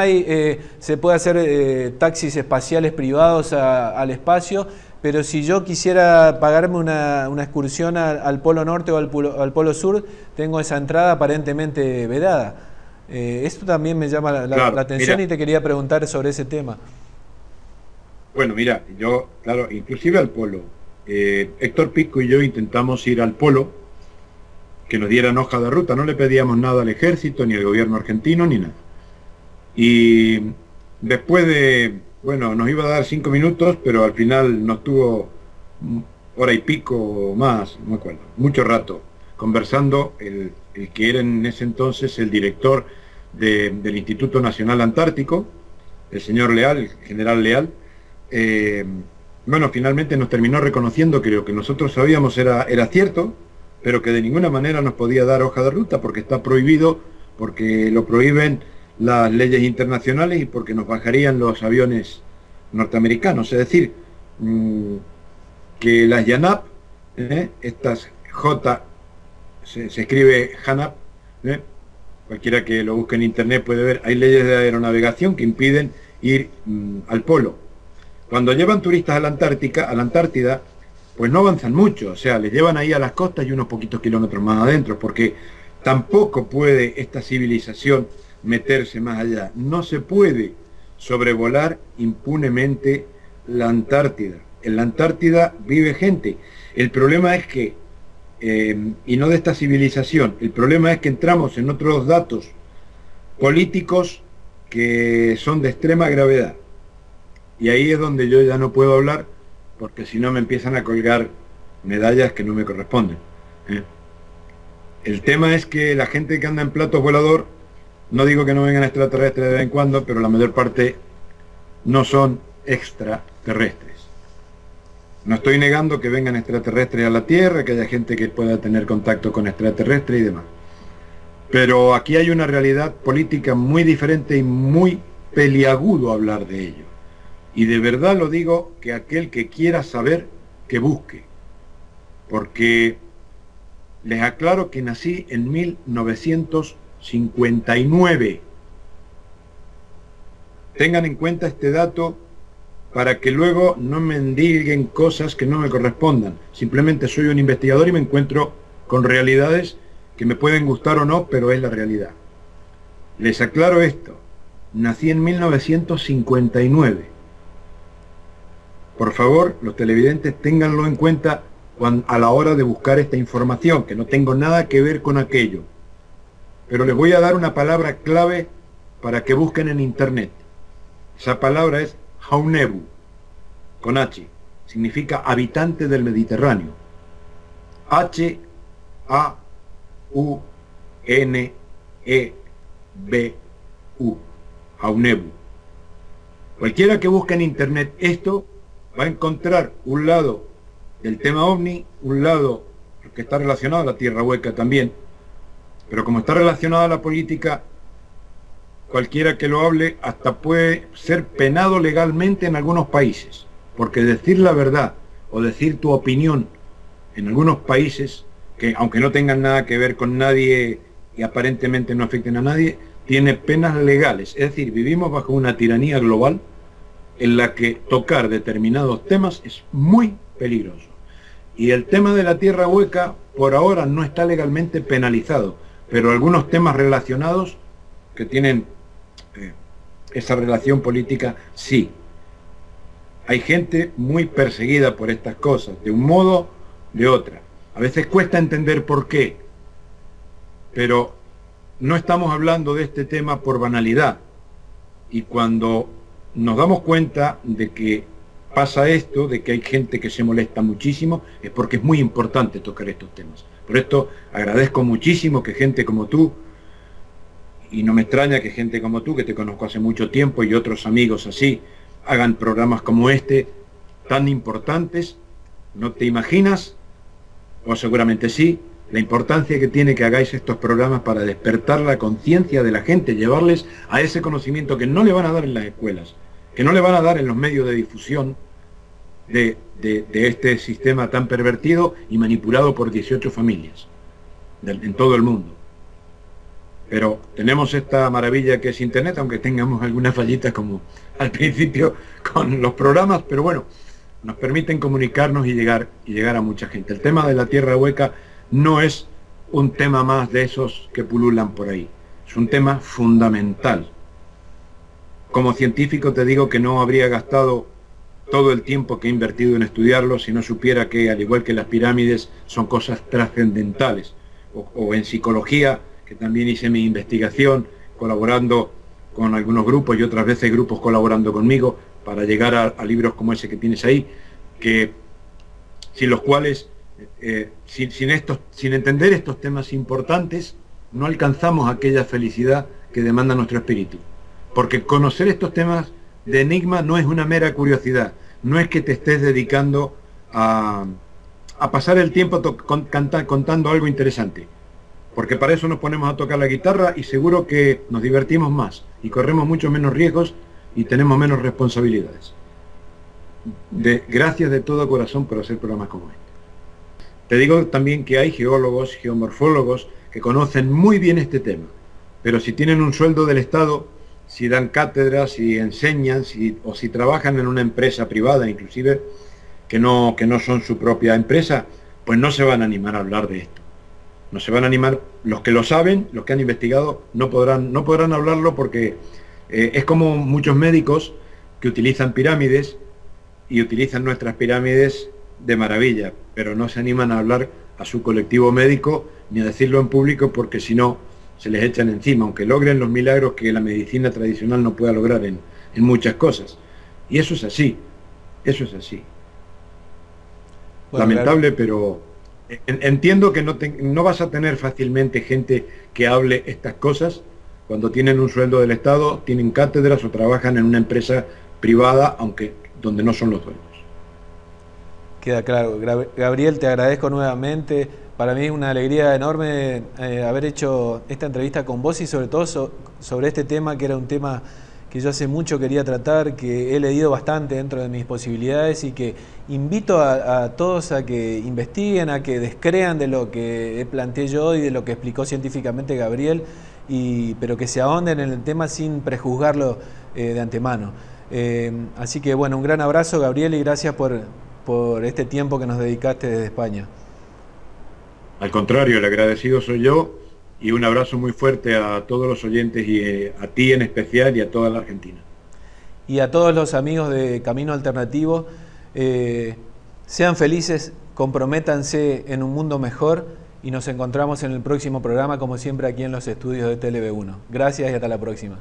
se puede hacer taxis espaciales privados al espacio, pero si yo quisiera pagarme una excursión al Polo Norte o al Polo Sur, tengo esa entrada aparentemente vedada. Esto también me llama la atención, y te quería preguntar sobre ese tema. Bueno, mira, yo, claro, inclusive al Polo. Héctor Pico y yo intentamos ir al Polo, que nos dieran hoja de ruta, no le pedíamos nada al ejército, ni al gobierno argentino, ni nada. Y después de, bueno, nos iba a dar 5 minutos, pero al final nos tuvo hora y pico más, no me acuerdo, mucho rato, conversando el que era en ese entonces el director del Instituto Nacional Antártico, el señor Leal, el general Leal. Bueno, finalmente nos terminó reconociendo que lo que nosotros sabíamos era cierto, pero que de ninguna manera nos podía dar hoja de ruta porque está prohibido, porque lo prohíben las leyes internacionales y porque nos bajarían los aviones norteamericanos. Es decir, que las YANAP, estas J, se escribe JANAP, cualquiera que lo busque en internet puede ver, hay leyes de aeronavegación que impiden ir al polo. Cuando llevan turistas a la Antártida, pues no avanzan mucho, o sea, les llevan ahí a las costas y unos poquitos kilómetros más adentro, porque tampoco puede esta civilización meterse más allá. No se puede sobrevolar impunemente la Antártida. En la Antártida vive gente. El problema es que, y no de esta civilización, el problema es que entramos en otros datos políticos que son de extrema gravedad. Y ahí es donde yo ya no puedo hablar, porque si no me empiezan a colgar medallas que no me corresponden. El tema es que la gente que anda en platos volador, no digo que no vengan extraterrestres de vez en cuando, pero la mayor parte no son extraterrestres. No estoy negando que vengan extraterrestres a la Tierra, que haya gente que pueda tener contacto con extraterrestres y demás. Pero aquí hay una realidad política muy diferente y muy peliagudo hablar de ello. Y de verdad lo digo, que aquel que quiera saber, que busque. Porque les aclaro que nací en 1959. Tengan en cuenta este dato para que luego no me mendiguen cosas que no me correspondan. Simplemente soy un investigador y me encuentro con realidades que me pueden gustar o no, pero es la realidad. Les aclaro esto. Nací en 1959. Por favor, los televidentes, ténganlo en cuenta a la hora de buscar esta información, que no tengo nada que ver con aquello. Pero les voy a dar una palabra clave para que busquen en internet. Esa palabra es Haunebu, con H. Significa habitante del Mediterráneo. H-A-U-N-E-B-U. Haunebu. Cualquiera que busque en internet esto va a encontrar un lado del tema OVNI, un lado que está relacionado a la Tierra Hueca también, pero como está relacionado a la política, cualquiera que lo hable hasta puede ser penado legalmente en algunos países, porque decir la verdad o decir tu opinión en algunos países, que aunque no tengan nada que ver con nadie y aparentemente no afecten a nadie, tiene penas legales. Es decir, vivimos bajo una tiranía global en la que tocar determinados temas es muy peligroso. Y el tema de la Tierra Hueca por ahora no está legalmente penalizado, pero algunos temas relacionados que tienen esa relación política, sí. Hay gente muy perseguida por estas cosas, de un modo, de otra. A veces cuesta entender por qué, pero no estamos hablando de este tema por banalidad. Y cuando nos damos cuenta de que pasa esto, de que hay gente que se molesta muchísimo, es porque es muy importante tocar estos temas. Por esto agradezco muchísimo que gente como tú, y no me extraña que gente como tú, que te conozco hace mucho tiempo, y otros amigos así, hagan programas como este, tan importantes. No te imaginas, o seguramente sí, la importancia que tiene que hagáis estos programas para despertar la conciencia de la gente, llevarles a ese conocimiento que no le van a dar en las escuelas, que no le van a dar en los medios de difusión de este sistema tan pervertido y manipulado por 18 familias en todo el mundo. Pero tenemos esta maravilla que es internet, aunque tengamos algunas fallitas como al principio con los programas, pero bueno, nos permiten comunicarnos y llegar a mucha gente. El tema de la Tierra Hueca no es un tema más de esos que pululan por ahí, es un tema fundamental. Como científico te digo que no habría gastado todo el tiempo que he invertido en estudiarlo si no supiera que, al igual que las pirámides, son cosas trascendentales. o en psicología, que también hice mi investigación colaborando con algunos grupos y otras veces grupos colaborando conmigo para llegar a libros como ese que tienes ahí, que sin los cuales, sin entender estos temas importantes, no alcanzamos aquella felicidad que demanda nuestro espíritu. Porque conocer estos temas de enigma no es una mera curiosidad, no es que te estés dedicando a pasar el tiempo contando algo interesante, porque para eso nos ponemos a tocar la guitarra y seguro que nos divertimos más y corremos mucho menos riesgos y tenemos menos responsabilidades. Gracias de todo corazón por hacer programas como este. Te digo también que hay geólogos, geomorfólogos que conocen muy bien este tema, pero si tienen un sueldo del Estado, si dan cátedras, si enseñan, o si trabajan en una empresa privada inclusive, que no son su propia empresa, pues no se van a animar a hablar de esto. No se van a animar, los que lo saben, los que han investigado, no podrán hablarlo porque es como muchos médicos que utilizan pirámides y utilizan nuestras pirámides de maravilla, pero no se animan a hablar a su colectivo médico ni a decirlo en público porque si no se les echan encima, aunque logren los milagros que la medicina tradicional no pueda lograr en muchas cosas. Y eso es así, eso es así. Bueno, lamentable, pero entiendo que no vas a tener fácilmente gente que hable estas cosas cuando tienen un sueldo del Estado, tienen cátedras o trabajan en una empresa privada, aunque donde no son los dueños. Queda claro. Gabriel, te agradezco nuevamente. Para mí es una alegría enorme haber hecho esta entrevista con vos y sobre todo sobre este tema, que era un tema que yo hace mucho quería tratar, que he leído bastante dentro de mis posibilidades y que invito a todos a que investiguen, a que descrean de lo que planteé yo y de lo que explicó científicamente Gabriel, pero que se ahonden en el tema sin prejuzgarlo de antemano. Así que bueno, un gran abrazo, Gabriel, y gracias por este tiempo que nos dedicaste desde España. Al contrario, el agradecido soy yo, y un abrazo muy fuerte a todos los oyentes y a ti en especial y a toda la Argentina. Y a todos los amigos de Camino Alternativo, sean felices, comprométanse en un mundo mejor y nos encontramos en el próximo programa, como siempre, aquí en los estudios de TLV1. Gracias y hasta la próxima.